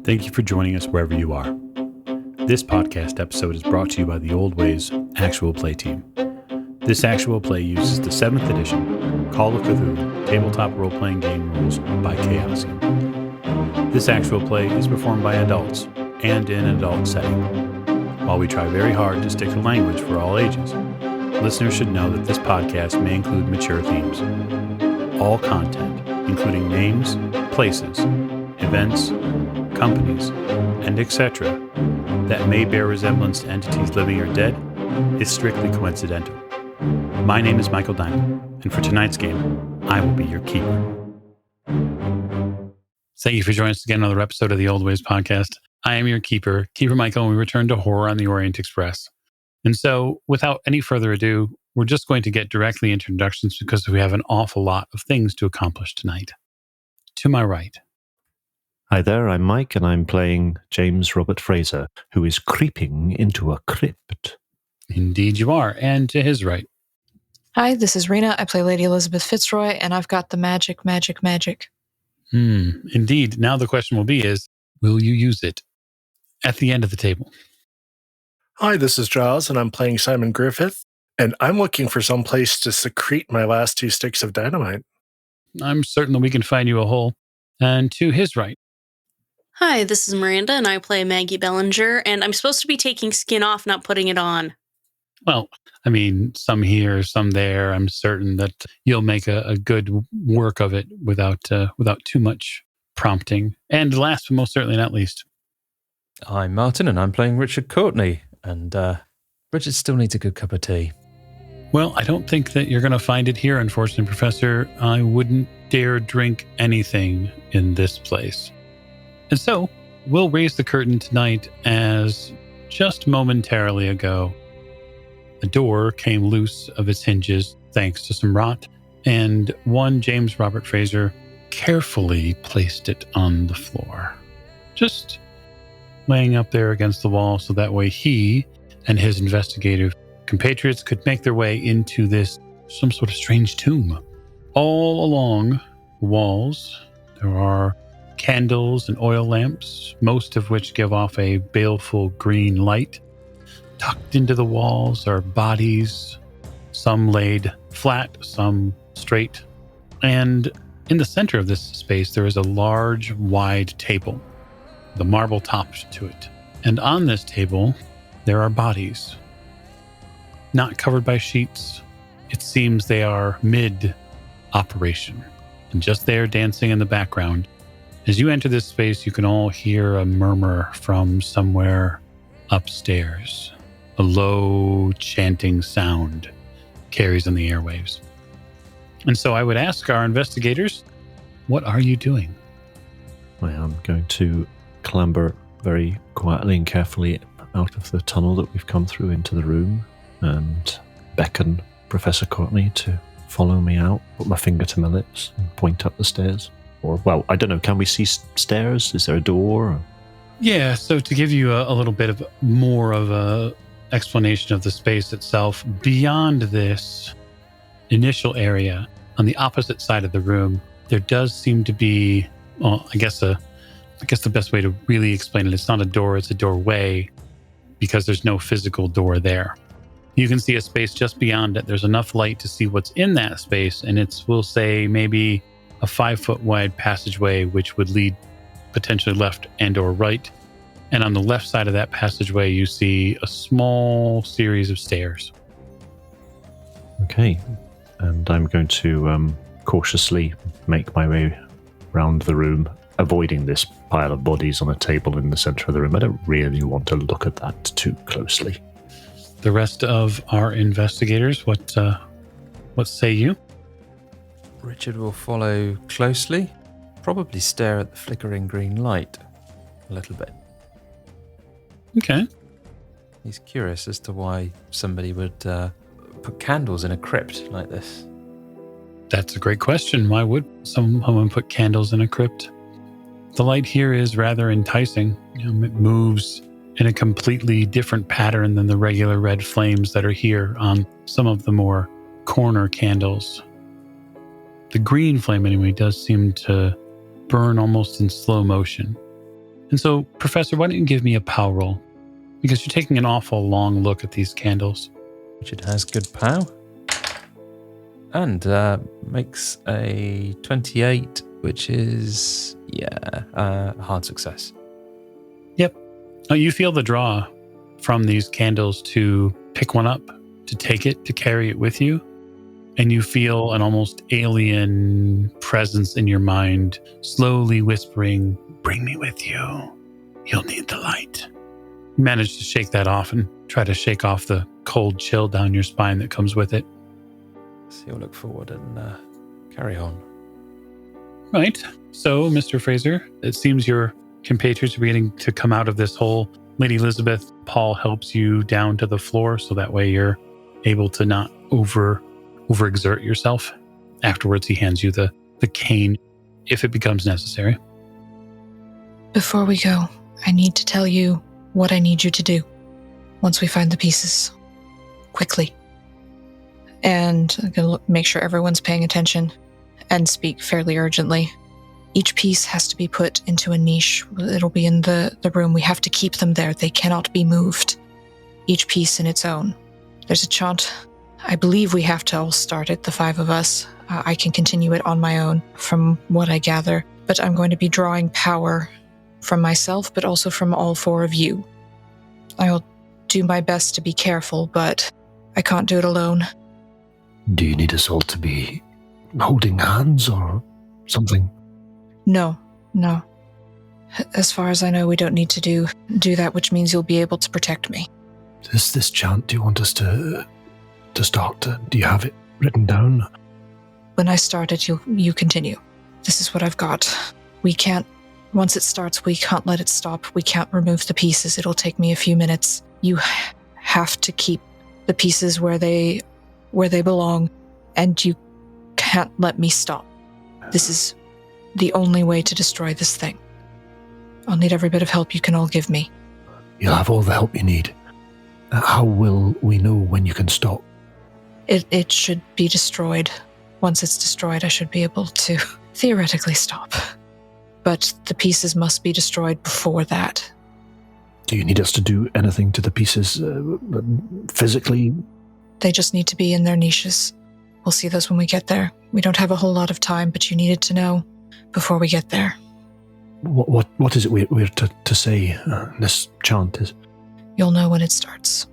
Thank you for joining us wherever you are. This podcast episode is brought to you by the Old Ways Actual Play team. This actual play uses the 7th edition Call of Cthulhu tabletop role-playing game rules by Chaosium. This actual play is performed by adults and in an adult setting. While we try very hard to stick to language for all ages, listeners should know that this podcast may include mature themes. All content, including names, places, events, companies, and etc., that may bear resemblance to entities living or dead, is strictly coincidental. My name is Michael Diamond, and for tonight's game, I will be your keeper. Thank you for joining us again on another episode of the Old Ways podcast. I am your keeper, Keeper Michael, and we return to horror on the Orient Express. And so, without any further ado, we're just going to get directly into introductions because we have an awful lot of things to accomplish tonight. To my right. Hi there, I'm Mike, and I'm playing James Robert Fraser, who is creeping into a crypt. Indeed you are. And to his right. Hi, this is Rena. I play Lady Elisabeth Fitzroy, and I've got the magic. Indeed. Now the question will be will you use it at the end of the table? Hi, this is Giles, and I'm playing Simon Griffith, and I'm looking for some place to secrete my last 2 sticks of dynamite. I'm certain that we can find you a hole. And to his right. Hi, this is Miranda, and I play Maggie Bellinger, and I'm supposed to be taking skin off, not putting it on. Well, I mean, some here, some there. I'm certain that you'll make a good work of it without too much prompting. And last but most certainly not least. I'm Martin, and I'm playing Richard Courtenay, and Richard still needs a good cup of tea. Well, I don't think that you're going to find it here, unfortunately, Professor. I wouldn't dare drink anything in this place. And so, we'll raise the curtain tonight as just momentarily ago, the door came loose of its hinges thanks to some rot, and one James Robert Fraser carefully placed it on the floor. Just laying up there against the wall so that way he and his investigative compatriots could make their way into this, some sort of strange tomb. All along the walls, there are candles and oil lamps, most of which give off a baleful green light. Tucked into the walls are bodies, some laid flat, some straight. And in the center of this space, there is a large, wide table, the marble top to it. And on this table, there are bodies, not covered by sheets. It seems they are mid-operation, and just there dancing in the background. As you enter this space, you can all hear a murmur from somewhere upstairs. A low chanting sound carries on the airwaves. And so I would ask our investigators, what are you doing? I am going to clamber very quietly and carefully out of the tunnel that we've come through into the room and beckon Professor Courtenay to follow me out, put my finger to my lips and point up the stairs. Or, well, I don't know, can we see stairs? Is there a door? Yeah, so to give you a little bit of more of a explanation of the space itself, beyond this initial area, on the opposite side of the room, there does seem to be, well, I guess the best way to really explain it, it's not a door, it's a doorway, because there's no physical door there. You can see a space just beyond it. There's enough light to see what's in that space, and it's, we'll say, maybe a 5-foot wide passageway, which would lead potentially left and or right. And on the left side of that passageway, you see a small series of stairs. Okay. And I'm going to cautiously make my way around the room, avoiding this pile of bodies on a table in the center of the room. I don't really want to look at that too closely. The rest of our investigators, what say you? Richard will follow closely, probably stare at the flickering green light a little bit. Okay. He's curious as to why somebody would put candles in a crypt like this. That's a great question. Why would someone put candles in a crypt? The light here is rather enticing. It moves in a completely different pattern than the regular red flames that are here on some of the more corner candles. The green flame, anyway, does seem to burn almost in slow motion. And so, Professor, why don't you give me a POW roll? Because you're taking an awful long look at these candles. Richard has good POW. And makes a 28, which is, a hard success. Yep. You feel the draw from these candles to pick one up, to take it, to carry it with you. And you feel an almost alien presence in your mind, slowly whispering, "Bring me with you. You'll need the light." You manage to shake that off and try to shake off the cold chill down your spine that comes with it. So you'll look forward and carry on. Right. So, Mr. Fraser, it seems your compatriots are beginning to come out of this hole. Lady Elisabeth, Paul helps you down to the floor so that way you're able to not overexert yourself. Afterwards, he hands you the cane if it becomes necessary. Before we go, I need to tell you what I need you to do once we find the pieces. Quickly. And I'm going to make sure everyone's paying attention and speak fairly urgently. Each piece has to be put into a niche. It'll be in the room. We have to keep them there. They cannot be moved. Each piece in its own. There's a chant. I believe we have to all start it, the 5 of us. I can continue it on my own from what I gather. But I'm going to be drawing power from myself, but also from all 4 of you. I'll do my best to be careful, but I can't do it alone. Do you need us all to be holding hands or something? No. As far as I know, we don't need to do that, which means you'll be able to protect me. This chant, do you want us to start? Do you have it written down? When I start it, you continue. This is what I've got. We can't, once it starts, we can't let it stop. We can't remove the pieces. It'll take me a few minutes. You have to keep the pieces where they belong, and you can't let me stop. This is the only way to destroy this thing. I'll need every bit of help you can all give me. You'll have all the help you need. How will we know when you can stop? It should be destroyed. Once it's destroyed, I should be able to theoretically stop. But the pieces must be destroyed before that. Do you need us to do anything to the pieces physically? They just need to be in their niches. We'll see those when we get there. We don't have a whole lot of time, but you needed to know before we get there. What is it we're to say? This chant is. You'll know when it starts.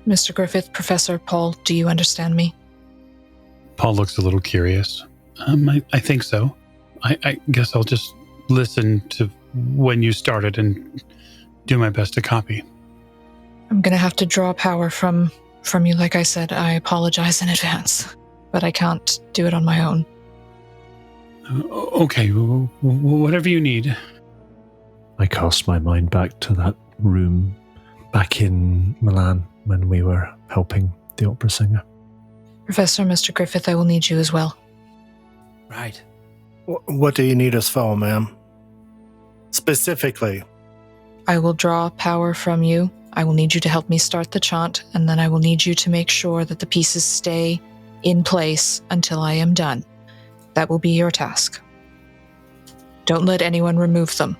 Mr. Griffith, Professor Paul, do you understand me? Paul looks a little curious. I think so. I guess I'll just listen to when you started and do my best to copy. I'm going to have to draw power from you. Like I said, I apologize in advance, but I can't do it on my own. Okay, whatever you need. I cast my mind back to that room back in Milan when we were helping the opera singer. Professor, Mr. Griffith, I will need you as well. Right. What do you need us for, ma'am? Specifically. I will draw power from you. I will need you to help me start the chant, and then I will need you to make sure that the pieces stay in place until I am done. That will be your task. Don't let anyone remove them.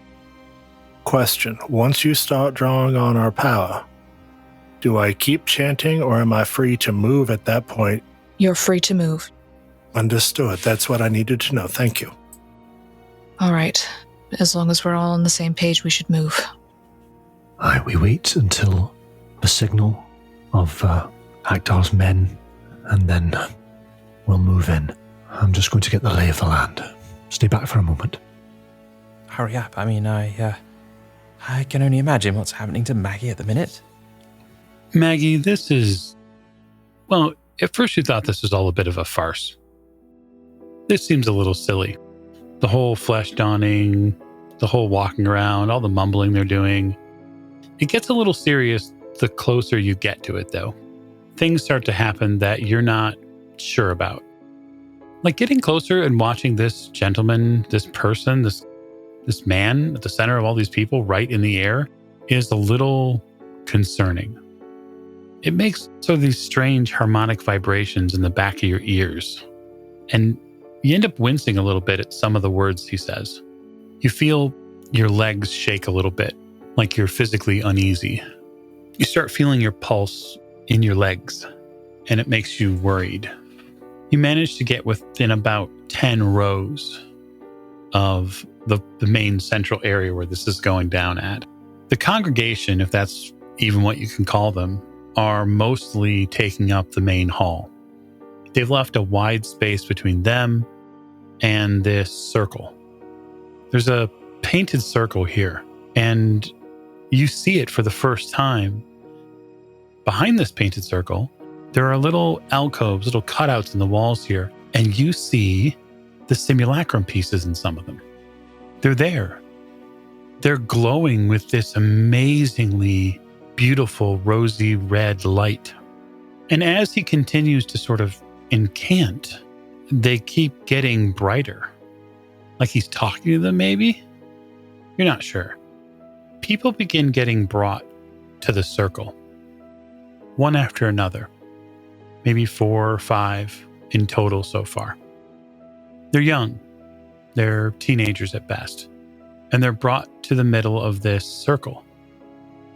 Question. Once you start drawing on our power, do I keep chanting or am I free to move at that point? You're free to move. Understood. That's what I needed to know. Thank you. All right. As long as we're all on the same page, we should move. Aye, we wait until the signal of Akhtar's men, and then we'll move in. I'm just going to get the lay of the land. Stay back for a moment. Hurry up. I mean, I can only imagine what's happening to Maggie at the minute. Maggie, this is... Well, at first you thought this was all a bit of a farce. This seems a little silly. The whole flesh donning, the whole walking around, all the mumbling they're doing. It gets a little serious the closer you get to it, though. Things start to happen that you're not sure about. Like getting closer and watching this gentleman, this person, this man at the center of all these people right in the air is a little concerning. It makes sort of these strange harmonic vibrations in the back of your ears. And you end up wincing a little bit at some of the words he says. You feel your legs shake a little bit, like you're physically uneasy. You start feeling your pulse in your legs, and it makes you worried. You manage to get within about 10 rows of the main central area where this is going down at. The congregation, if that's even what you can call them, are mostly taking up the main hall. They've left a wide space between them and this circle. There's a painted circle here, and you see it for the first time. Behind this painted circle, there are little alcoves, little cutouts in the walls here, and you see the simulacrum pieces in some of them. They're there. They're glowing with this amazingly beautiful rosy red light. And as he continues to sort of incant, they keep getting brighter. Like he's talking to them, maybe? You're not sure. People begin getting brought to the circle, one after another. Maybe 4 or 5 in total so far. They're young. They're teenagers at best. And they're brought to the middle of this circle.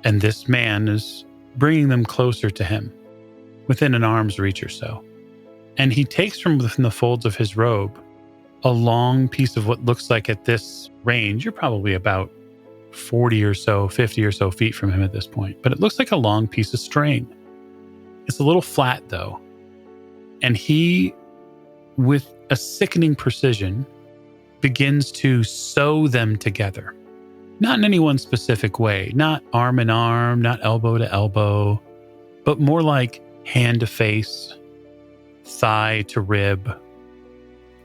And this man is bringing them closer to him, within an arm's reach or so. And he takes from within the folds of his robe a long piece of what looks like, at this range, you're probably about 40 or so, 50 or so feet from him at this point. But it looks like a long piece of string. It's a little flat, though. And he, with a sickening precision, begins to sew them together. Not in any one specific way, not arm in arm, not elbow to elbow, but more like hand to face, thigh to rib.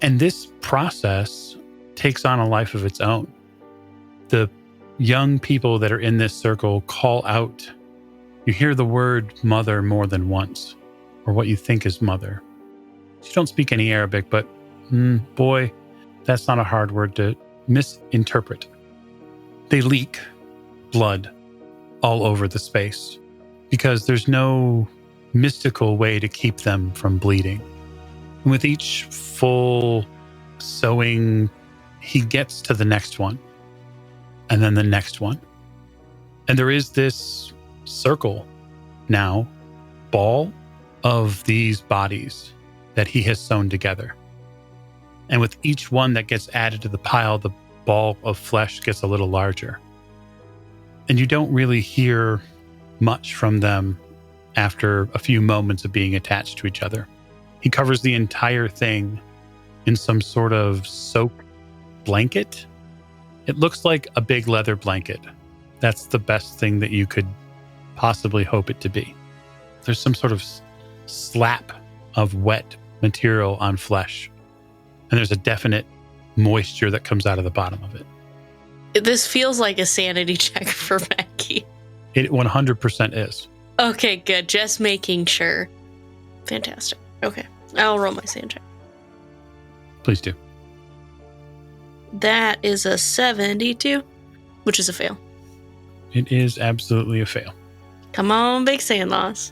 And this process takes on a life of its own. The young people that are in this circle call out. You hear the word mother more than once, or what you think is mother. You don't speak any Arabic, but boy, that's not a hard word to misinterpret. They leak blood all over the space because there's no mystical way to keep them from bleeding. And with each full sewing, he gets to the next one, and then the next one. And there is this circle now, ball of these bodies that he has sewn together. And with each one that gets added to the pile, the ball of flesh gets a little larger. And you don't really hear much from them after a few moments of being attached to each other. He covers the entire thing in some sort of soak blanket. It looks like a big leather blanket. That's the best thing that you could possibly hope it to be. There's some sort of slap of wet material on flesh. And there's a definite moisture that comes out of the bottom of it. This feels like a sanity check for Maggie. It 100% is. Okay, good. Just making sure. Fantastic. Okay, I'll roll my sand check. Please do. That is a 72, which is a fail. It is absolutely a fail. Come on, big sand loss.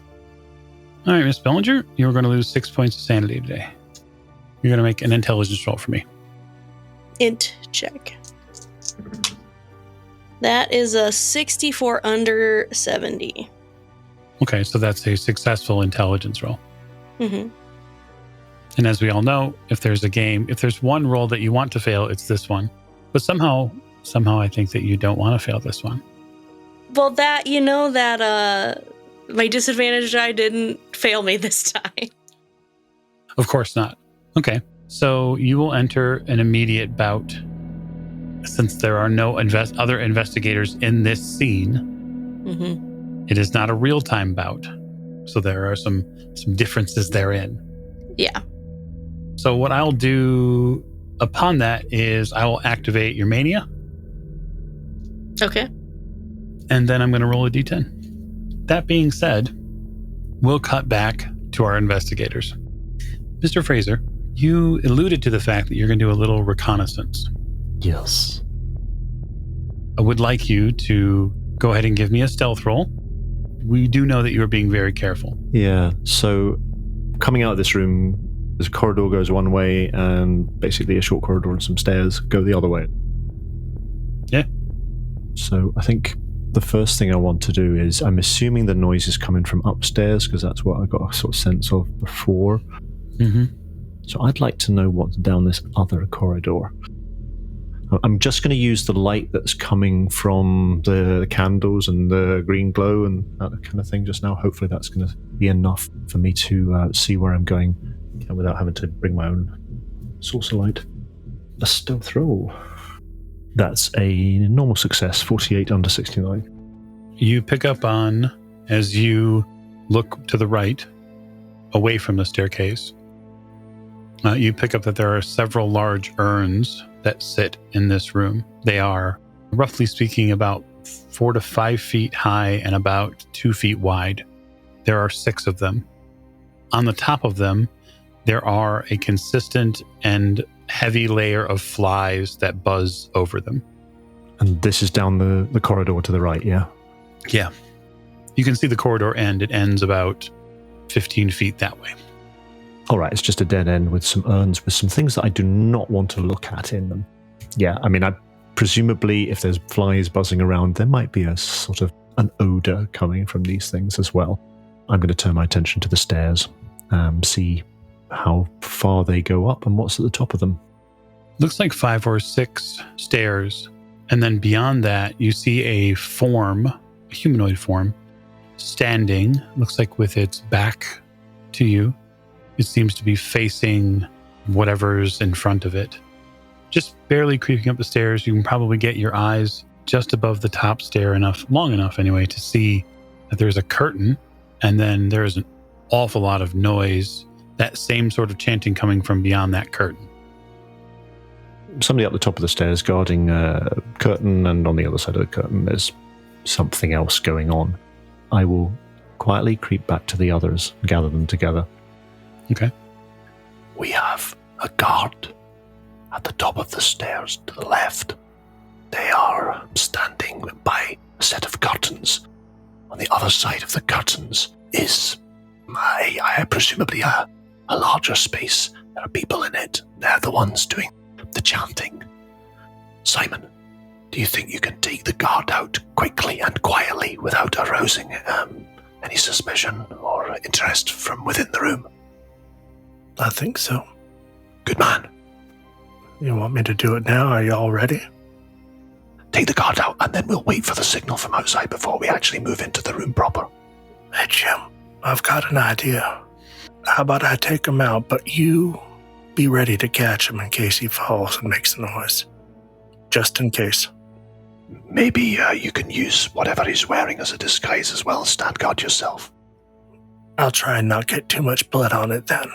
All right, Miss Bellinger, you're going to lose 6 points of sanity today. You're going to make an intelligence roll for me. Int check. That is a 64 under 70. Okay, so that's a successful intelligence roll. Mm-hmm. And as we all know, if there's one roll that you want to fail, it's this one. But somehow I think that you don't want to fail this one. Well, my disadvantage die didn't fail me this time. Of course not. Okay, so you will enter an immediate bout. Since there are no other investigators in this scene, mm-hmm. It is not a real-time bout. So there are some differences therein. Yeah. So what I'll do upon that is I will activate your mania. Okay. And then I'm going to roll a d10. That being said, we'll cut back to our investigators. Mr. Fraser, you alluded to the fact that you're going to do a little reconnaissance. Yes. I would like you to go ahead and give me a stealth roll. We do know that you're being very careful. Yeah, so coming out of this room, this corridor goes one way and basically a short corridor and some stairs go the other way. Yeah, So I think the first thing I want to do is, I'm assuming the noise is coming from upstairs, because that's what I got a sort of sense of before. Mm-hmm. So I'd like to know what's down this other corridor. I'm just going to use the light that's coming from the candles and the green glow and that kind of thing just now. Hopefully that's going to be enough for me to see where I'm going without having to bring my own source of light. A stealth roll. That's a normal success, 48 under 69. You pick up on, as you look to the right, away from the staircase, you pick up that there are several large urns that sit in this room. They are, roughly speaking, about 4 to 5 feet high and about 2 feet wide. There are 6 of them. On the top of them, there are a consistent and heavy layer of flies that buzz over them. And this is down the corridor to the right, yeah? Yeah. You can see the corridor end. It ends about 15 feet that way. All right, it's just a dead end with some urns with some things that I do not want to look at in them. Yeah, I mean, presumably if there's flies buzzing around, there might be a sort of an odor coming from these things as well. I'm going to turn my attention to the stairs, see how far they go up and what's at the top of them. Looks like 5 or 6 stairs. And then beyond that, you see a form, a humanoid form, standing, looks like with its back to you. It seems to be facing whatever's in front of it. Just barely creeping up the stairs, you can probably get your eyes just above the top stair long enough anyway, to see that there's a curtain, and then there's an awful lot of noise, that same sort of chanting coming from beyond that curtain. Somebody up the top of the stairs guarding a curtain, and on the other side of the curtain there's something else going on. I will quietly creep back to the others and gather them together. Okay. We have a guard at the top of the stairs to the left. They are standing by a set of curtains. On the other side of the curtains is presumably a larger space. There are people in it. They're the ones doing the chanting. Simon, do you think you can take the guard out quickly and quietly without arousing any suspicion or interest from within the room? I think so. Good man. You want me to do it now? Are you all ready? Take the guard out, and then we'll wait for the signal from outside before we actually move into the room proper. Hey, Jim, I've got an idea. How about I take him out, but you be ready to catch him in case he falls and makes a noise. Just in case. Maybe you can use whatever he's wearing as a disguise as well. Stand guard yourself. I'll try and not get too much blood on it then.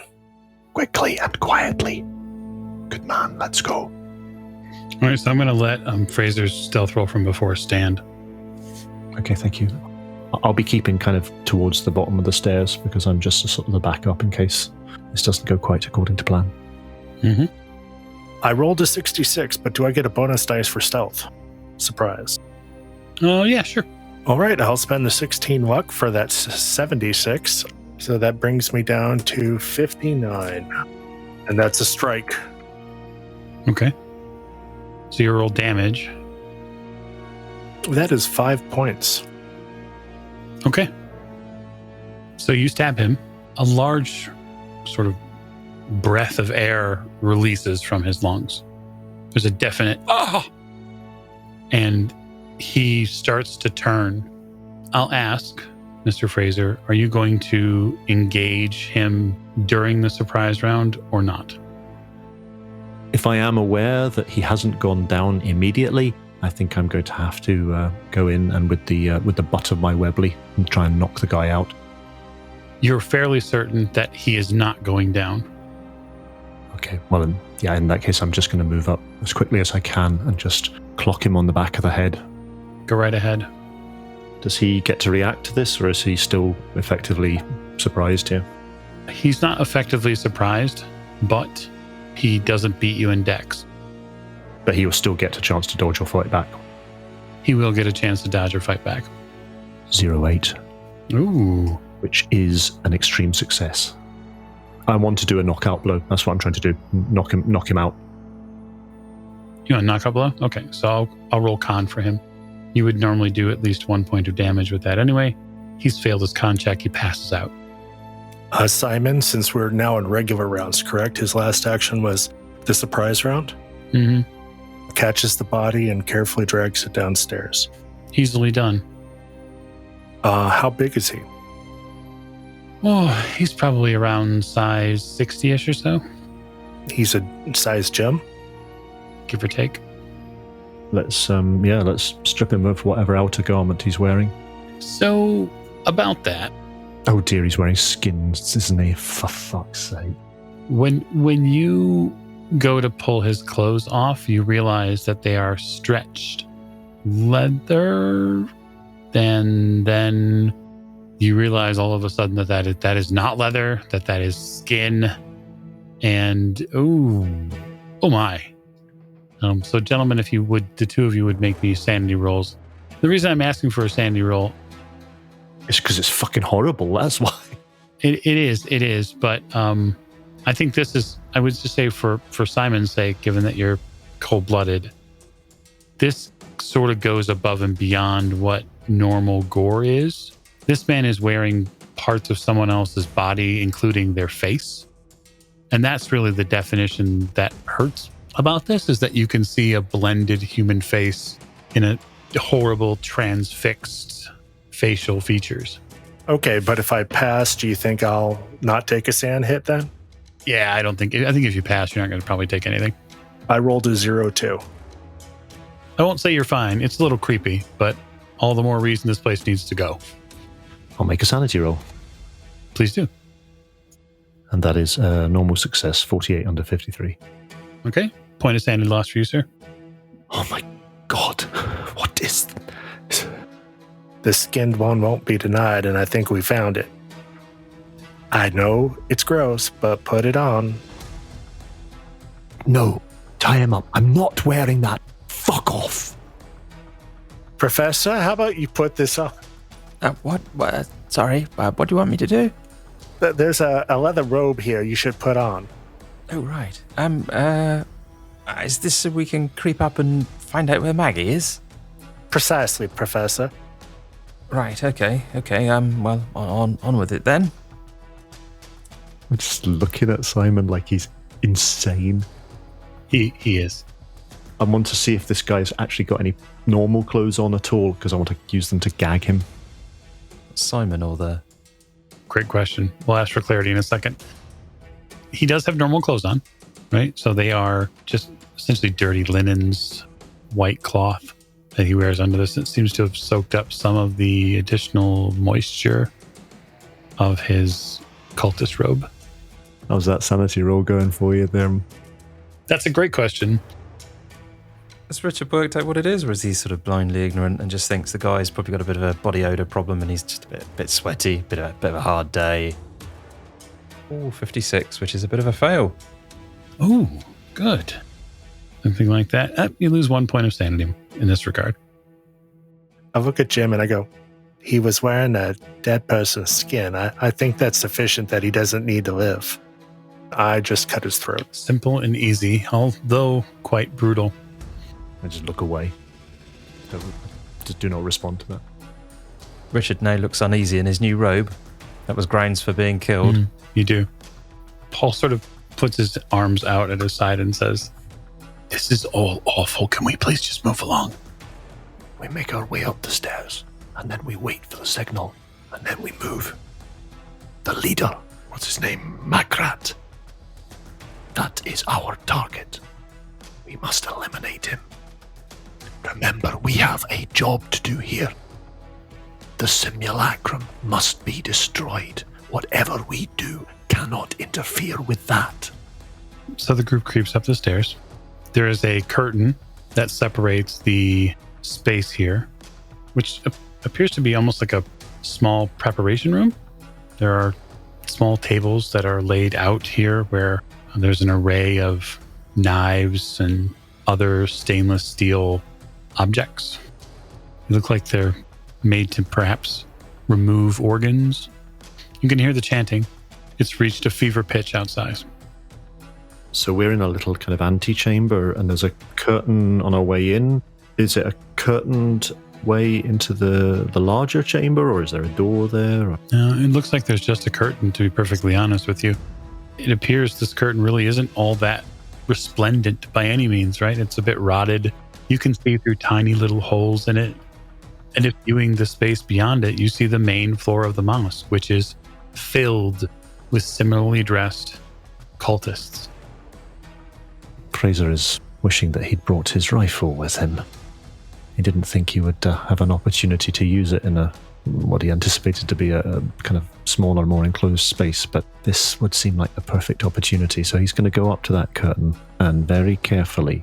Quickly and quietly. Good man, let's go. All right, so I'm going to let Fraser's stealth roll from before stand. Okay, thank you. I'll be keeping kind of towards the bottom of the stairs because I'm just sort of the backup in case this doesn't go quite according to plan. Mm-hmm. I rolled a 66, but do I get a bonus dice for stealth? Surprise. Oh, yeah, sure. All right, I'll spend the 16 luck for that 76. So that brings me down to 59. And that's a strike. Okay. So you roll damage. That is 5 points. Okay. So you stab him. A large sort of breath of air releases from his lungs. There's a definite, and he starts to turn. I'll ask, Mr. Fraser, are you going to engage him during the surprise round or not? If I am aware that he hasn't gone down immediately, I think I'm going to have to go in and with the butt of my Webley and try and knock the guy out. You're fairly certain that he is not going down. Okay, well then, yeah, in that case I'm just going to move up as quickly as I can and just clock him on the back of the head. Go right ahead. Does he get to react to this, or is he still effectively surprised here? He's not effectively surprised, but he doesn't beat you in dex. But he will still get a chance to dodge or fight back. He will get a chance to dodge or fight back. 08. Ooh. Which is an extreme success. I want to do a knockout blow. That's what I'm trying to do. Knock him out. You want a knockout blow? Okay, so I'll roll con for him. You would normally do at least 1 point of damage with that anyway. He's failed his con check. He passes out. Simon, since we're now in regular rounds, correct? His last action was the surprise round? Mm-hmm. Catches the body and carefully drags it downstairs. Easily done. How big is he? Oh, he's probably around size 60-ish or so, He's a size gem? give or take. Let's strip him of whatever outer garment he's wearing. So, about that, Oh dear, he's wearing skins, isn't he? For fuck's sake. when you go to pull his clothes off, you realize that they are stretched leather. Then you realize all of a sudden that is not leather, that is skin. And oh my. So gentlemen, if you would, the two of you would make me sanity rolls. The reason I'm asking for a sanity roll, It's because it's fucking horrible, that's why. it is, but I think this is, I would just say for Simon's sake, given that you're cold-blooded, this sort of goes above and beyond what normal gore is. This man is wearing parts of someone else's body, including their face. And that's really the definition that hurts about this, is that you can see a blended human face in a horrible transfixed facial features. Okay, but if I pass, do you think I'll not take a sand hit then? Yeah, I think if you pass, you're not going to probably take anything. I rolled a 0-2. I won't say you're fine. It's a little creepy, but all the more reason this place needs to go. I'll make a sanity roll. Please do. And that is a normal success, 48 under 53. Okay. Point of sanity loss for you, sir. Oh my god. What is... The skinned one won't be denied, and I think we found it. I know it's gross, but put it on. No, tie him up. I'm not wearing that. Fuck off. Professor, how about you put this on? What? Sorry, what do you want me to do? There's a leather robe here you should put on. Oh, right. Is this so we can creep up and find out where Maggie is? Precisely, Professor. Right, okay. Well, on with it then. I'm just looking at Simon like he's insane. He is. I want to see if this guy's actually got any normal clothes on at all, because I want to use them to gag him. Simon or the... Great question. We'll ask for clarity in a second. He does have normal clothes on, right? So they are just essentially dirty linens, white cloth that he wears under this. It seems to have soaked up some of the additional moisture of his cultist robe. How's that sanity roll going for you there? That's a great question. Has Richard worked out what it is, or is he sort of blindly ignorant and just thinks the guy's probably got a bit of a body odor problem and he's just a bit sweaty, bit of a hard day? Oh, 56, which is a bit of a fail. Oh, good. Something like that. You lose 1 point of sanity in this regard. I look at Jim and I go, he was wearing a dead person's skin. I think that's sufficient that he doesn't need to live. I just cut his throat. Simple and easy, although quite brutal. I just look away. Just do not respond to that. Richard now looks uneasy in his new robe. That was grounds for being killed. You do. Paul sort of puts his arms out at his side and says, "This is all awful. Can we please just move along?" We make our way up the stairs, and then we wait for the signal, and then we move. The leader, what's his name? Magrat. That is our target. We must eliminate him. Remember, we have a job to do here. The simulacrum must be destroyed. Whatever we do cannot interfere with that. So the group creeps up the stairs. There is a curtain that separates the space here, which appears to be almost like a small preparation room. There are small tables that are laid out here where there's an array of knives and other stainless steel objects. They look like they're made to perhaps remove organs. You can hear the chanting. It's reached a fever pitch outside. So we're in a little kind of antechamber, and there's a curtain on our way in. Is it a curtained way into the larger chamber, or is there a door there? Or? It looks like there's just a curtain, to be perfectly honest with you. It appears this curtain really isn't all that resplendent by any means, right? It's a bit rotted. You can see through tiny little holes in it. And if viewing the space beyond it, you see the main floor of the mosque, which is filled with similarly dressed cultists. Fraser is wishing that he'd brought his rifle with him. He didn't think he would have an opportunity to use it in what he anticipated to be a kind of smaller, more enclosed space, but this would seem like the perfect opportunity. So he's going to go up to that curtain and very carefully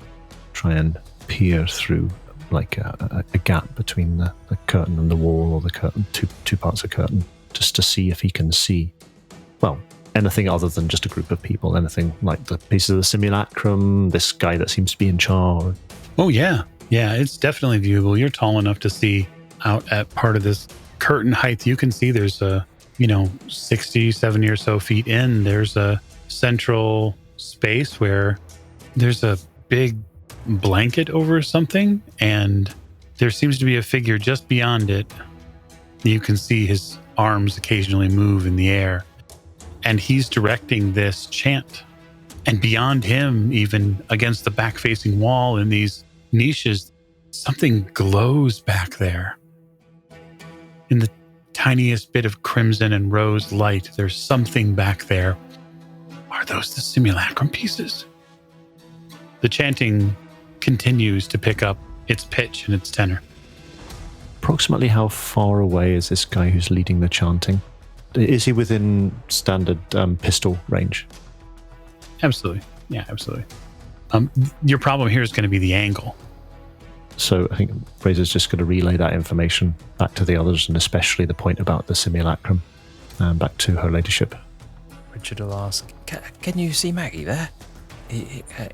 try and peer through like a gap between the curtain and the wall, or the curtain, two parts of curtain, just to see if he can see, well, anything other than just a group of people, anything like the pieces of the simulacrum, this guy that seems to be in charge. Oh, yeah. Yeah, it's definitely viewable. You're tall enough to see out at part of this curtain height. You can see there's 60, 70 or so feet in. There's a central space where there's a big blanket over something, and there seems to be a figure just beyond it. You can see his arms occasionally move in the air, and he's directing this chant. And beyond him, even against the back-facing wall in these niches, something glows back there. In the tiniest bit of crimson and rose light, there's something back there. Are those the simulacrum pieces? The chanting continues to pick up its pitch and its tenor. Approximately how far away is this guy who's leading the chanting? Is he within standard pistol range? Absolutely. Yeah, absolutely. Your problem here is going to be the angle. So I think Fraser's just going to relay that information back to the others, and especially the point about the simulacrum, back to her ladyship. Richard will ask, can you see Maggie there?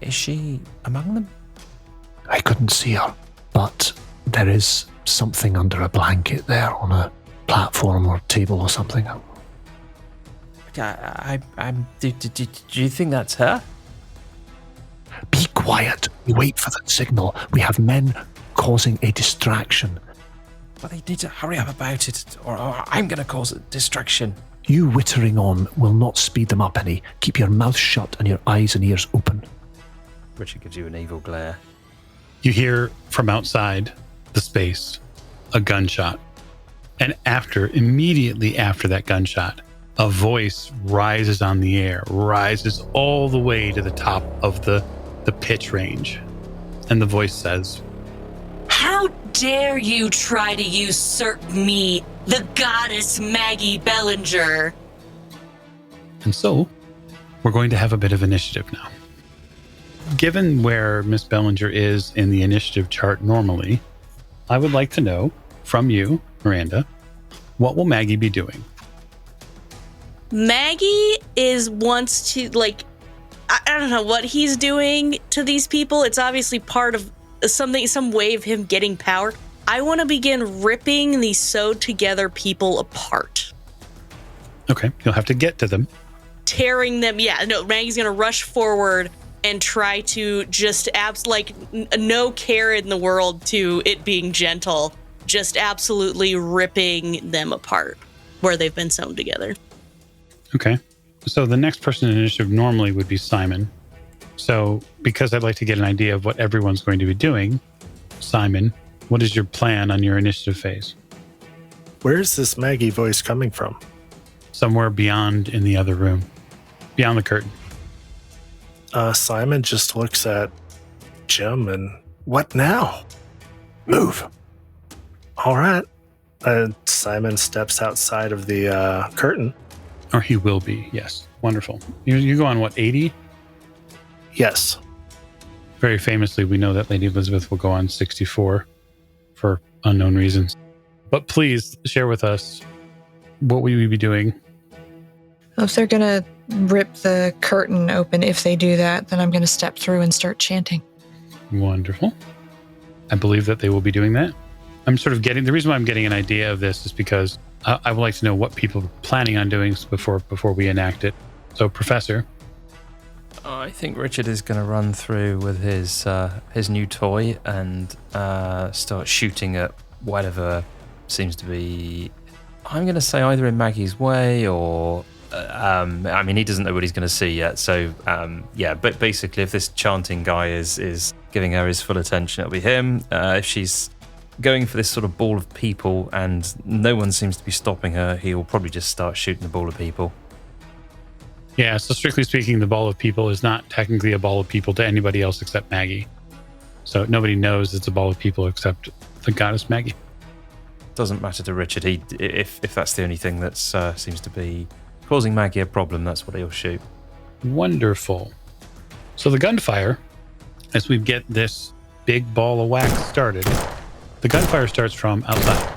Is she among them? I couldn't see her, but there is something under a blanket there on a platform or table or something. Do you think that's her? Be quiet. We wait for the signal. We have men causing a distraction. But they need to hurry up about it, or I'm going to cause a distraction. You wittering on will not speed them up any. Keep your mouth shut and your eyes and ears open. Richard gives you an evil glare. You hear from outside the space a gunshot. And immediately after that gunshot, a voice rises on the air, rises all the way to the top of the pitch range. And the voice says, "How dare you try to usurp me, the goddess Maggie Bellinger?" And so, we're going to have a bit of initiative now. Given where Miss Bellinger is in the initiative chart normally, I would like to know from you, Miranda, what will Maggie be doing? Maggie wants to, I don't know what he's doing to these people. It's obviously part of some way of him getting power. I want to begin ripping these sewed together people apart. Okay, you'll have to get to them. Tearing them. Yeah, no, Maggie's going to rush forward and try to just no care in the world to it being gentle, just absolutely ripping them apart where they've been sewn together. Okay. So the next person in initiative normally would be Simon. So because I'd like to get an idea of what everyone's going to be doing, Simon, what is your plan on your initiative phase? Where is this Maggie voice coming from? Somewhere beyond in the other room, beyond the curtain. Simon just looks at Jim and, what now? Move. All right. Simon steps outside of the curtain. Or he will be, yes. Wonderful. You go on, what, 80? Yes. Very famously, we know that Lady Elisabeth will go on 64 for unknown reasons. But please share with us, what will you be doing? If they're going to rip the curtain open, if they do that, then I'm going to step through and start chanting. Wonderful. I believe that they will be doing that. The reason why I'm getting an idea of this is because I would like to know what people are planning on doing before we enact it. So, Professor. I think Richard is going to run through with his new toy and start shooting at whatever seems to be, I'm going to say, either in Maggie's way or, I mean, he doesn't know what he's going to see yet. So, yeah, but basically, if this chanting guy is giving her his full attention, it'll be him. If she's going for this sort of ball of people and no one seems to be stopping her, he'll probably just start shooting the ball of people. Yeah, so strictly speaking, the ball of people is not technically a ball of people to anybody else except Maggie. So nobody knows it's a ball of people except the goddess Maggie. Doesn't matter to Richard. If that's the only thing that seems to be causing Maggie a problem, that's what he'll shoot. Wonderful. So the gunfire, as we get this big ball of wax started, the gunfire starts from outside.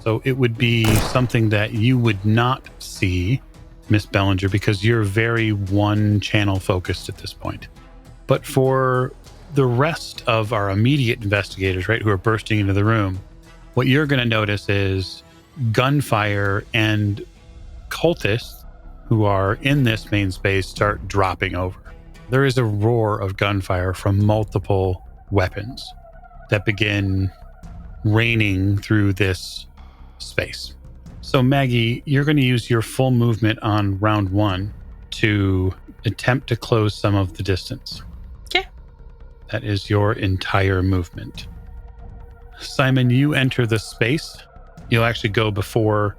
So it would be something that you would not see, Miss Bellinger, because you're very one channel focused at this point. But for the rest of our immediate investigators, right, who are bursting into the room, what you're going to notice is gunfire and cultists who are in this main space start dropping over. There is a roar of gunfire from multiple weapons that begin raining through this space. So Maggie, you're going to use your full movement on round 1 to attempt to close some of the distance. Okay. That is your entire movement. Simon, you enter the space. You'll actually go before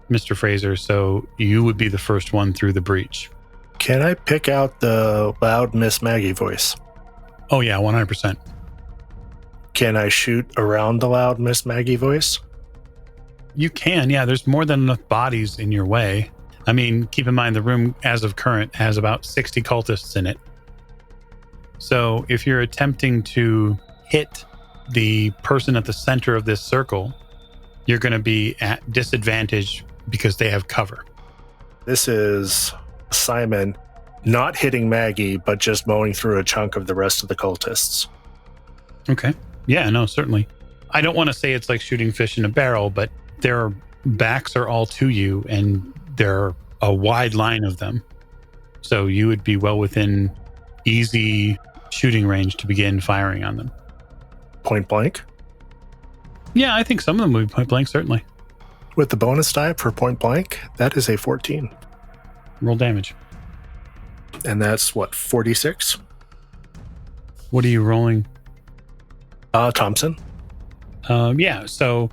Mr. Fraser, so you would be the first one through the breach. Can I pick out the loud Miss Maggie voice? Oh yeah, 100%. Can I shoot around the loud Miss Maggie voice? You can, yeah. There's more than enough bodies in your way. I mean, keep in mind the room as of current has about 60 cultists in it. So if you're attempting to hit the person at the center of this circle, you're going to be at disadvantage because they have cover. This is Simon not hitting Maggie, but just mowing through a chunk of the rest of the cultists. Okay. Yeah, no, certainly. I don't want to say it's like shooting fish in a barrel, but their backs are all to you and there are a wide line of them. So you would be well within easy shooting range to begin firing on them. Point blank? Yeah, I think some of them would be point blank, certainly. With the bonus die for point blank, that is a 14. Roll damage. And that's what, 46? What are you rolling? Thompson. Yeah, so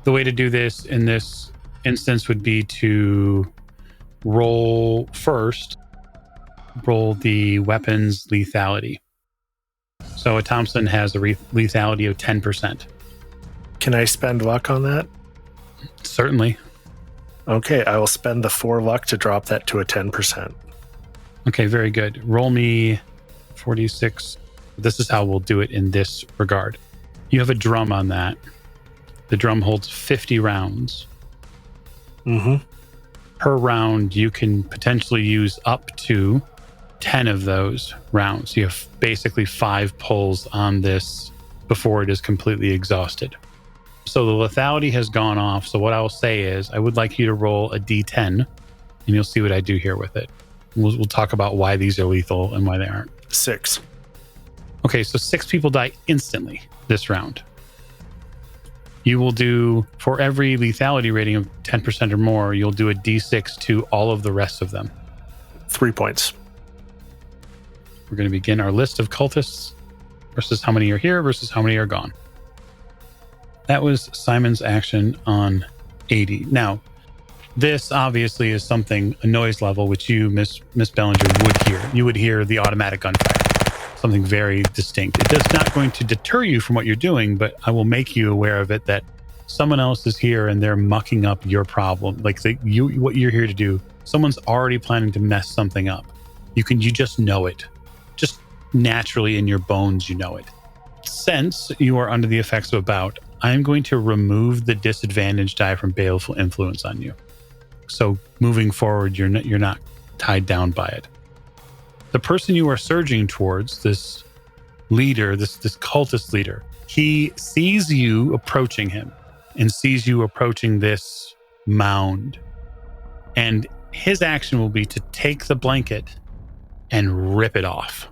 the way to do this in this instance would be to roll first, roll the weapon's lethality. So a Thompson has a lethality of 10%. Can I spend luck on that? Certainly. Okay, I will spend the 4 luck to drop that to a 10%. Okay, very good. Roll me 46. This is how we'll do it in this regard. You have a drum on that. The drum holds 50 rounds. Mm-hmm. Per round, you can potentially use up to 10 of those rounds. You have basically 5 pulls on this before it is completely exhausted. So the lethality has gone off. So what I will say is I would like you to roll a D10 and you'll see what I do here with it. We'll talk about why these are lethal and why they aren't. 6. Okay, so 6 people die instantly this round. You will do, for every lethality rating of 10% or more, you'll do a D6 to all of the rest of them. 3 points. We're going to begin our list of cultists versus how many are here versus how many are gone. That was Simon's action on 80. Now, this obviously is something, a noise level, which you, Miss Bellinger, would hear. You would hear the automatic gunfire, something very distinct. It is not going to deter you from what you're doing, but I will make you aware of it that someone else is here and they're mucking up your problem. Like what you're here to do, someone's already planning to mess something up. You just know it. Just naturally in your bones, you know it. Since you are under the effects of a bout, I'm going to remove the disadvantage die from baleful influence on you. So moving forward, you're not tied down by it. The person you are surging towards, this leader, this cultist leader, he sees you approaching him and sees you approaching this mound. And his action will be to take the blanket and rip it off.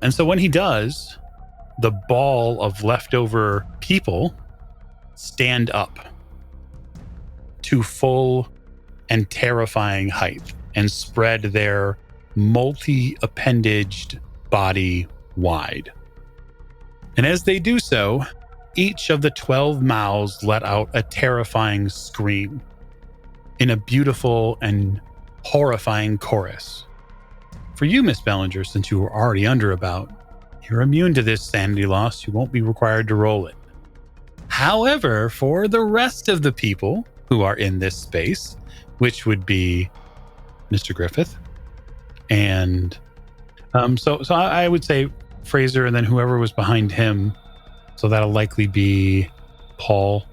And so when he does, the ball of leftover people stand up to full and terrifying height and spread their multi-appendaged body wide. And as they do so, each of the 12 mouths let out a terrifying scream in a beautiful and horrifying chorus. For you, Miss Bellinger, since you were already under a bout, you're immune to this sanity loss. You won't be required to roll it. However, for the rest of the people who are in this space, which would be Mr. Griffith, and so I would say Fraser, and then whoever was behind him. So that'll likely be Paul,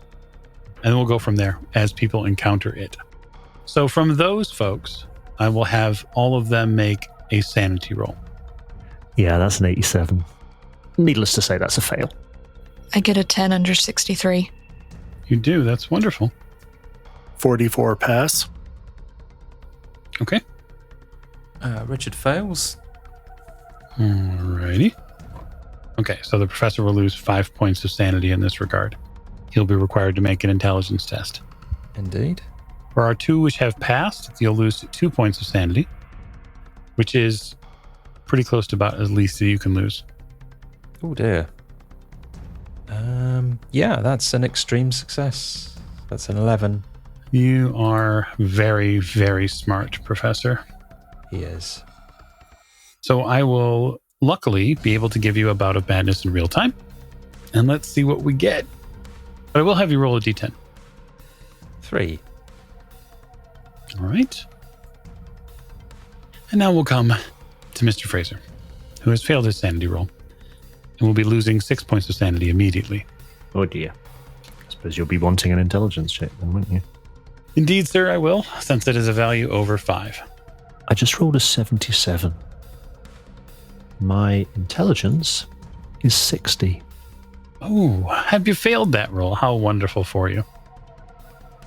and we'll go from there as people encounter it. So from those folks, I will have all of them make a sanity roll. Yeah, that's an 87. Needless to say, that's a fail. I get a 10 under 63. You do. That's wonderful. 44 pass. Okay. Richard fails. Alrighty. Okay, so the professor will lose 5 points of sanity in this regard. He'll be required to make an intelligence test. Indeed. For our two which have passed, you'll lose 2 points of sanity, which is pretty close to about as least that you can lose. Oh dear. Yeah, that's an extreme success. That's an 11. You are very, very smart, Professor. He is. So I will luckily be able to give you a bout of madness in real time. And let's see what we get. But I will have you roll a d10. 3. All right. And now we'll come to Mr. Fraser, who has failed his sanity roll and will be losing 6 points of sanity immediately. Oh dear. I suppose you'll be wanting an intelligence check then, won't you? Indeed, sir, I will, since it is a value over 5. I just rolled a 77. My intelligence is 60. Oh, have you failed that roll? How wonderful for you.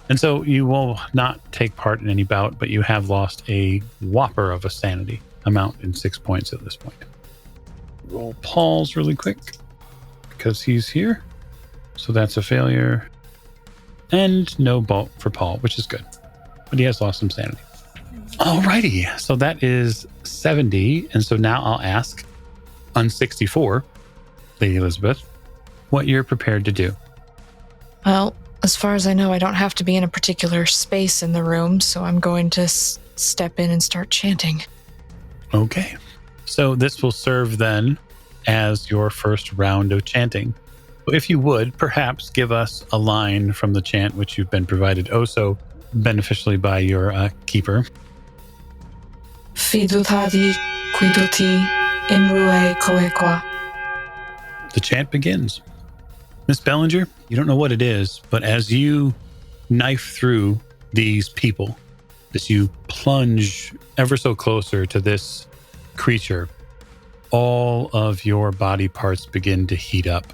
And so you will not take part in any bout, but you have lost a whopper of a sanity amount in 6 points at this point. Roll Paul's really quick because he's here. So that's a failure. And no bout for Paul, which is good. But he has lost some sanity. Alrighty. So that is 70. And so now I'll ask on 64, Lady Elisabeth, what you're prepared to do. Well, as far as I know, I don't have to be in a particular space in the room, so I'm going to step in and start chanting. Okay. So this will serve then as your first round of chanting. If you would, perhaps give us a line from the chant which you've been provided oh so beneficially by your keeper. Fidutadi quiduti inrue koekwa. The chant begins. Miss Bellinger, you don't know what it is, but as you knife through these people, as you plunge ever so closer to this creature, all of your body parts begin to heat up.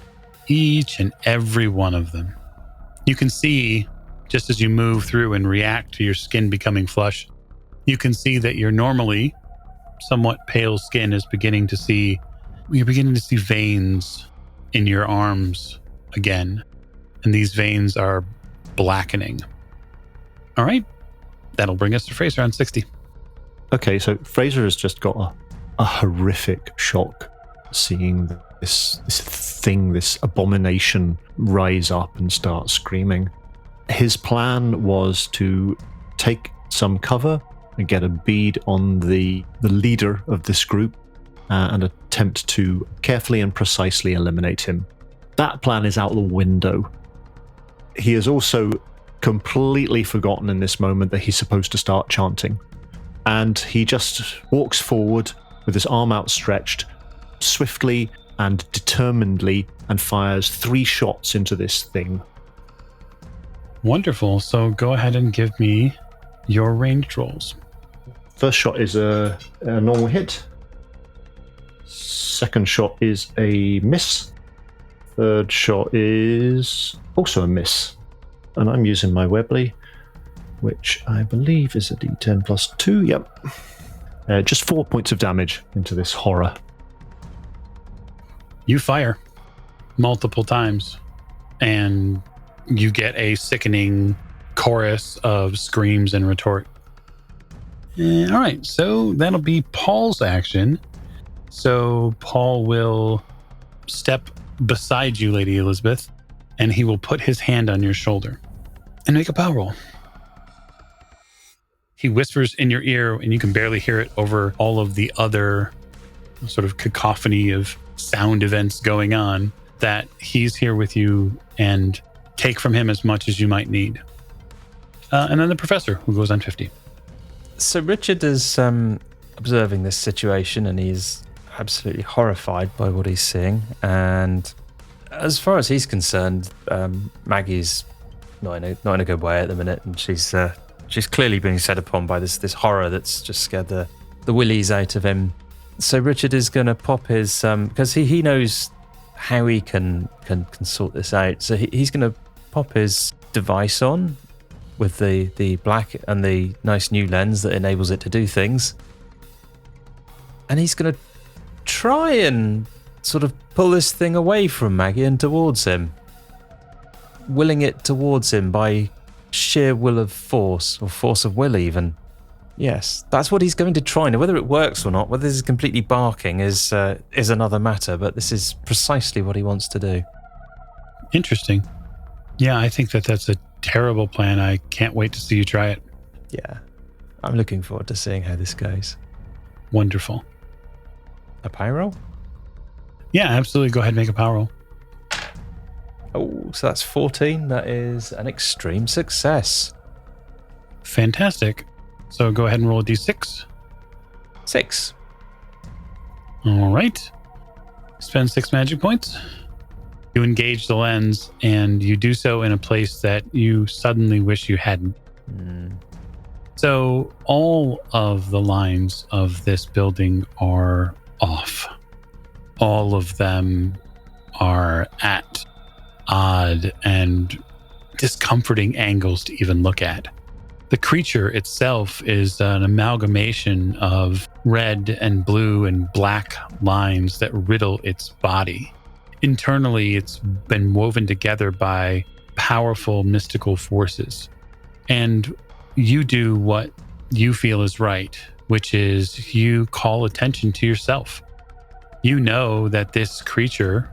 Each and every one of them. You can see, just as you move through and react to your skin becoming flush, you can see that your normally somewhat pale skin is beginning to see, you're beginning to see veins in your arms again. And these veins are blackening. All right. That'll bring us to Fraser on 60. Okay, so Fraser has just got a horrific shock seeing this thing, this abomination rise up and start screaming. His plan was to take some cover and get a bead on the leader of this group and attempt to carefully and precisely eliminate him. That plan is out the window. He has also completely forgotten in this moment that he's supposed to start chanting. And he just walks forward with his arm outstretched, swiftly and determinedly, and fires 3 shots into this thing. Wonderful. So go ahead and give me your ranged rolls. First shot is a normal hit. Second shot is a miss. Third shot is also a miss. And I'm using my Webley, which I believe is a D10 plus 2. Yep. Just 4 points of damage into this horror. You fire multiple times, and you get a sickening chorus of screams and retort. All right, so that'll be Paul's action. So Paul will step beside you, Lady Elisabeth, and he will put his hand on your shoulder and make a power roll. He whispers in your ear, and you can barely hear it over all of the other sort of cacophony of sound events going on, that he's here with you, and take from him as much as you might need. And then the professor, who goes on 50. So Richard is observing this situation, and he's absolutely horrified by what he's seeing. And as far as he's concerned, Maggie's not in a good way at the minute, and she's clearly being set upon by this horror that's just scared the willies out of him. So Richard is going to pop his because he knows how he can sort this out. So he's going to pop his device on with the black and the nice new lens that enables it to do things. And he's going to try and sort of pull this thing away from Maggie and towards him. Willing it towards him by sheer will of force, or force of will even. Yes, that's what he's going to try. Now, whether it works or not, whether this is completely barking is another matter, but this is precisely what he wants to do. Interesting. Yeah, I think that's a terrible plan. I can't wait to see you try it. Yeah, I'm looking forward to seeing how this goes. Wonderful. A pyro? Yeah, absolutely. Go ahead and make a power roll. Oh, so that's 14. That is an extreme success. Fantastic. So go ahead and roll a d6. 6. All right. Spend 6 magic points. You engage the lens, and you do so in a place that you suddenly wish you hadn't. So all of the lines of this building are off. All of them are at odd and discomforting angles to even look at. The creature itself is an amalgamation of red and blue and black lines that riddle its body. Internally, it's been woven together by powerful mystical forces. And you do what you feel is right, which is you call attention to yourself. You know that this creature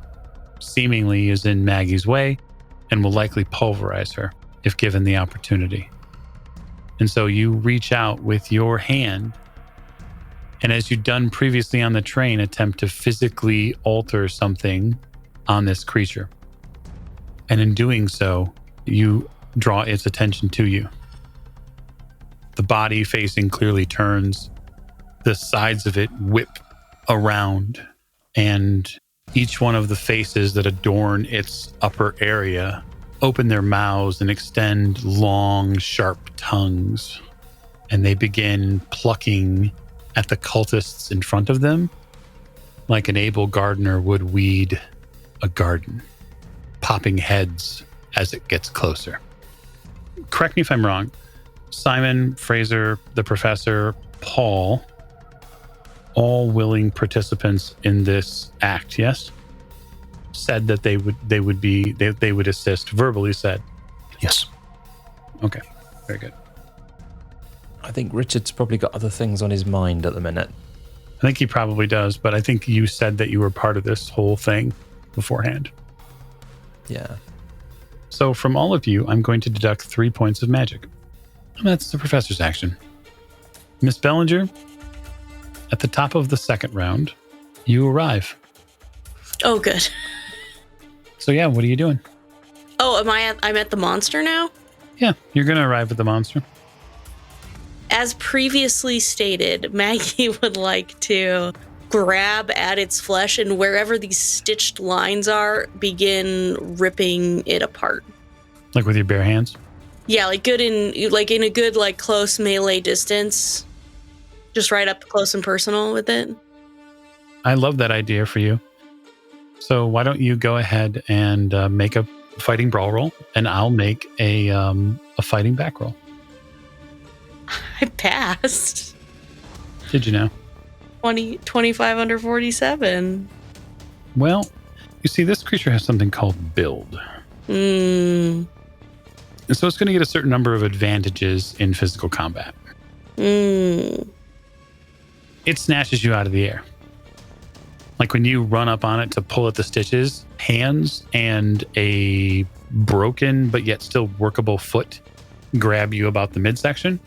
seemingly is in Maggie's way and will likely pulverize her if given the opportunity. And so you reach out with your hand, and as you've done previously on the train, attempt to physically alter something on this creature. And in doing so, you draw its attention to you. The body facing clearly turns. The sides of it whip around, and each one of the faces that adorn its upper area open their mouths and extend long, sharp tongues. And they begin plucking at the cultists in front of them like an able gardener would weed a garden, popping heads as it gets closer. Correct me if I'm wrong. Simon, Fraser, the professor, Paul, all willing participants in this act, yes? Said that they would assist, verbally said. Yes. Okay, very good. I think Richard's probably got other things on his mind at the minute. I think he probably does, but I think you said that you were part of this whole thing beforehand. Yeah. So from all of you, I'm going to deduct 3 points of magic. And that's the professor's action. Miss Bellinger, at the top of the second round, you arrive. Oh, good. So yeah, what are you doing? Oh, I'm at the monster now? Yeah, you're going to arrive at the monster. As previously stated, Maggie would like to grab at its flesh, and wherever these stitched lines are, begin ripping it apart. Like with your bare hands? Yeah, in a good close melee distance. Just right up close and personal with it. I love that idea for you. So why don't you go ahead and make a fighting brawl roll, and I'll make a fighting back roll. I passed. Did you know? 25 under 47. Well, you see, this creature has something called build. And so it's going to get a certain number of advantages in physical combat. It snatches you out of the air. Like when you run up on it to pull at the stitches, hands and a broken but yet still workable foot grab you about the midsection.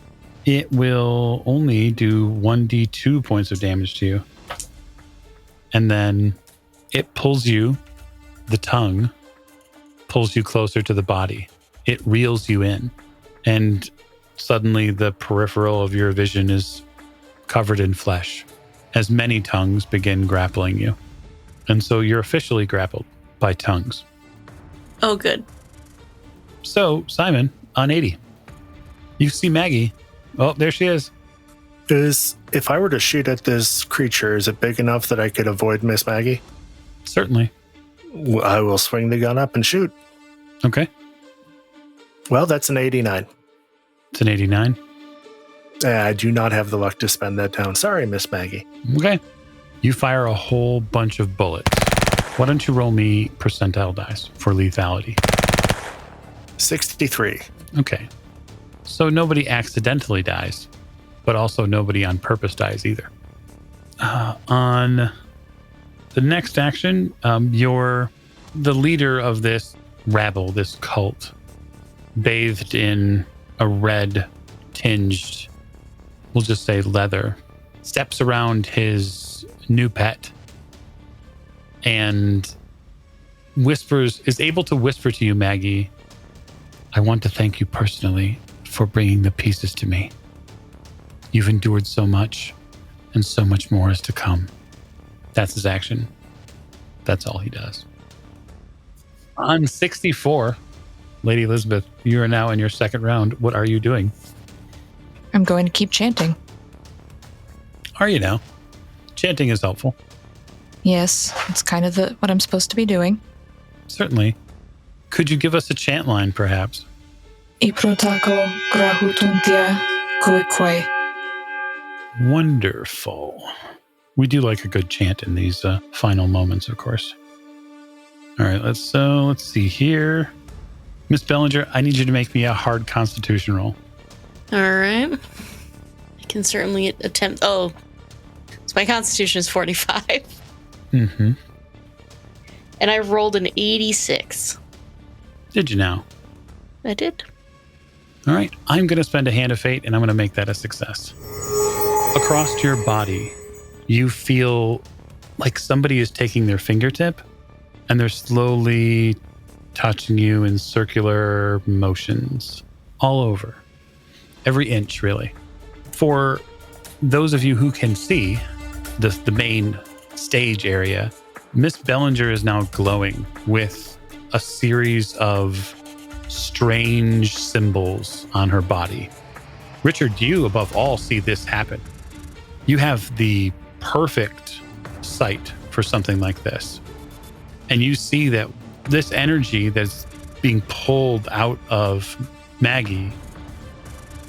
It will only do 1d2 points of damage to you. And then it pulls you, the tongue pulls you closer to the body. It reels you in. And suddenly the peripheral of your vision is covered in flesh as many tongues begin grappling you. And so you're officially grappled by tongues. Oh, good. So, Simon, on 80, you see Maggie. Oh, there she is. If I were to shoot at this creature, is it big enough that I could avoid Miss Maggie? Certainly. I will swing the gun up and shoot. Okay. Well, that's an 89. It's an 89. I do not have the luck to spend that down. Sorry, Miss Maggie. Okay. You fire a whole bunch of bullets. Why don't you roll me percentile dice for lethality? 63. Okay. So nobody accidentally dies, but also nobody on purpose dies either. On the next action, you're the leader of this rabble, this cult, bathed in a red tinged, we'll just say leather, steps around his new pet and is able to whisper to you, Maggie, I want to thank you personally for bringing the pieces to me. You've endured so much, and so much more is to come. That's his action. That's all he does. On 64, Lady Elisabeth, you are now in your second round. What are you doing? I'm going to keep chanting. Are you now? Chanting is helpful. Yes, it's kind of what I'm supposed to be doing. Certainly. Could you give us a chant line, perhaps? Iprotako grahutuntia kuikwe. Wonderful. We do like a good chant in these final moments, of course. All right, let's see here. Miss Bellinger, I need you to make me a hard constitution roll. All right. I can certainly attempt. Oh, so my constitution is 45. Mm-hmm. And I rolled an 86. Did you now? I did. All right. I'm going to spend a hand of fate, and I'm going to make that a success. Across your body, you feel like somebody is taking their fingertip, and they're slowly touching you in circular motions all over. Every inch, really. For those of you who can see the main stage area, Miss Bellinger is now glowing with a series of strange symbols on her body. Richard, you above all see this happen. You have the perfect sight for something like this. And you see that this energy that's being pulled out of Maggie,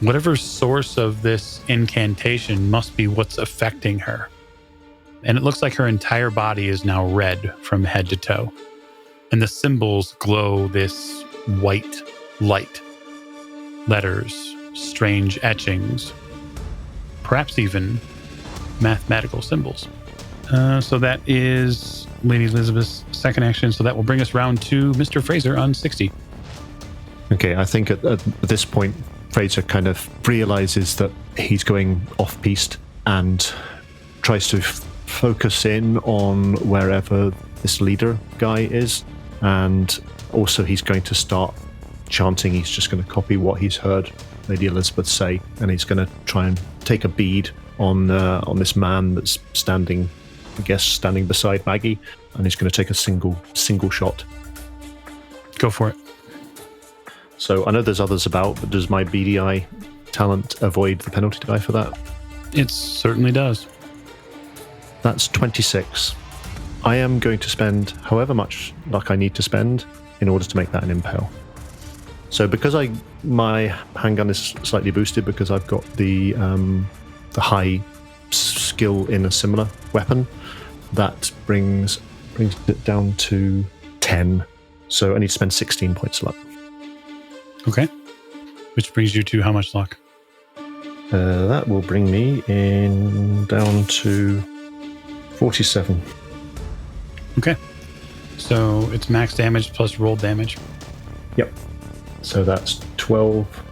whatever source of this incantation must be what's affecting her. And it looks like her entire body is now red from head to toe. And the symbols glow this white light. Letters, strange etchings, perhaps even mathematical symbols. So that is Lady Elisabeth's second action. So that will bring us round to Mr. Fraser on 60. Okay, I think at this point, Fraser kind of realizes that he's going off-piste and tries to focus in on wherever this leader guy is. And also he's going to start chanting. He's just going to copy what he's heard Lady Elisabeth say, and he's going to try and take a bead on this man that's standing beside Maggie, and he's going to take a single shot. Go for it. So I know there's others about, but does my BDI talent avoid the penalty die for that? It certainly does. That's 26. I am going to spend however much luck I need to spend in order to make that an impale. So because my handgun is slightly boosted because I've got the high skill in a similar weapon, that brings it down to 10. So I need to spend 16 points of luck. Okay. which brings you to how much luck? That will bring me in down to 47. Okay. So it's max damage plus roll damage. Yep. So that's 12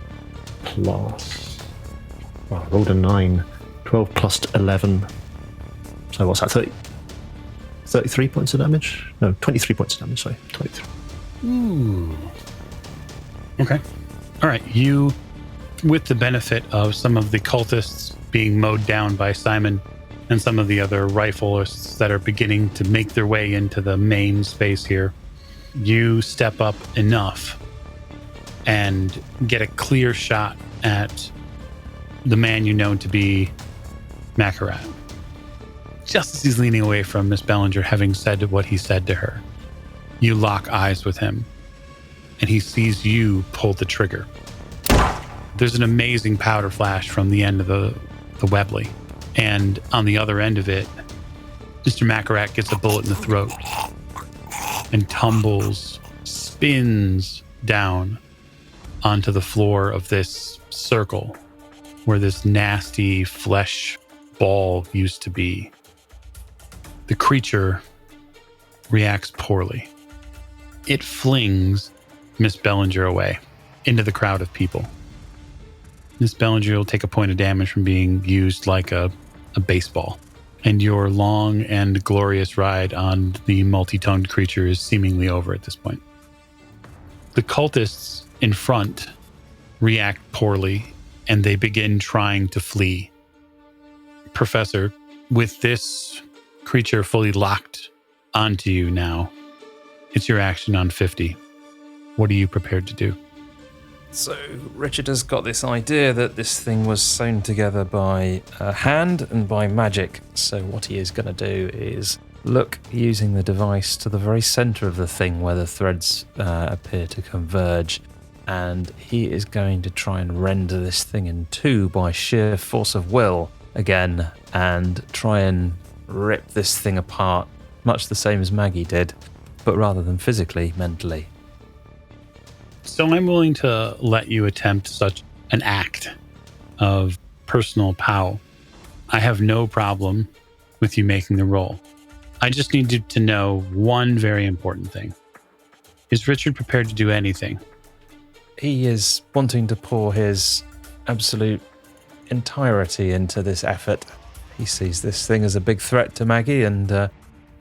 plus... Well, I rolled a 9. 12 plus 11. So what's that, 33 points of damage? No, 23 points of damage, sorry. 23. Ooh. Okay. All right. You, with the benefit of some of the cultists being mowed down by Simon and some of the other rifleists that are beginning to make their way into the main space here, you step up enough and get a clear shot at the man you know to be Makarat. Just as he's leaning away from Miss Bellinger, having said what he said to her, you lock eyes with him, and he sees you pull the trigger. There's an amazing powder flash from the end of the Webley, and on the other end of it, Mr. Makarat gets a bullet in the throat and tumbles, spins down onto the floor of this circle where this nasty flesh ball used to be. The creature reacts poorly. It flings Miss Bellinger away into the crowd of people. Miss Bellinger will take a point of damage from being used like a baseball. And your long and glorious ride on the multi-toned creature is seemingly over at this point. The cultists in front react poorly, and they begin trying to flee. Professor, with this creature fully locked onto you now, it's your action on 50. What are you prepared to do? So Richard has got this idea that this thing was sewn together by hand and by magic. So what he is going to do is look using the device to the very center of the thing where the threads appear to converge. And he is going to try and render this thing in two by sheer force of will again and try and rip this thing apart, much the same as Maggie did, but rather than physically, mentally. So I'm willing to let you attempt such an act of personal power. I have no problem with you making the roll. I just need you to know one very important thing. Is Richard prepared to do anything? He is wanting to pour his absolute entirety into this effort. He sees this thing as a big threat to Maggie, and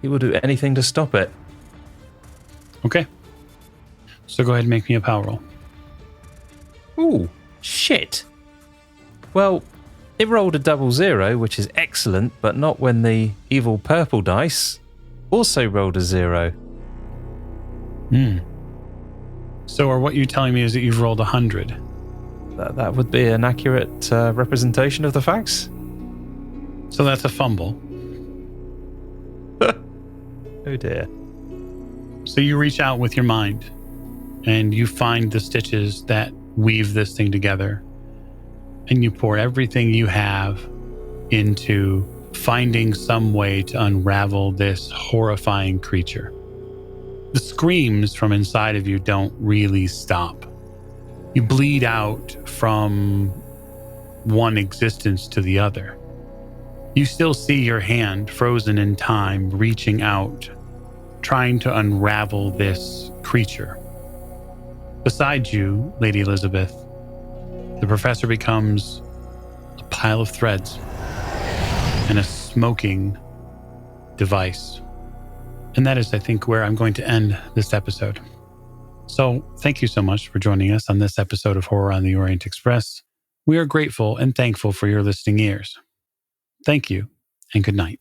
he will do anything to stop it. Okay. So go ahead and make me a power roll. Ooh, shit. Well, it rolled a 00, which is excellent, but not when the evil purple dice also rolled a 0. So are what you're telling me is that you've rolled 100? That would be an accurate representation of the facts. So that's a fumble. Oh dear. So you reach out with your mind and you find the stitches that weave this thing together, and you pour everything you have into finding some way to unravel this horrifying creature. The screams from inside of you don't really stop. You bleed out from one existence to the other. You still see your hand frozen in time, reaching out, trying to unravel this creature. Beside you, Lady Elisabeth, the professor becomes a pile of threads and a smoking device. And that is, I think, where I'm going to end this episode. So thank you so much for joining us on this episode of Horror on the Orient Express. We are grateful and thankful for your listening ears. Thank you, and good night.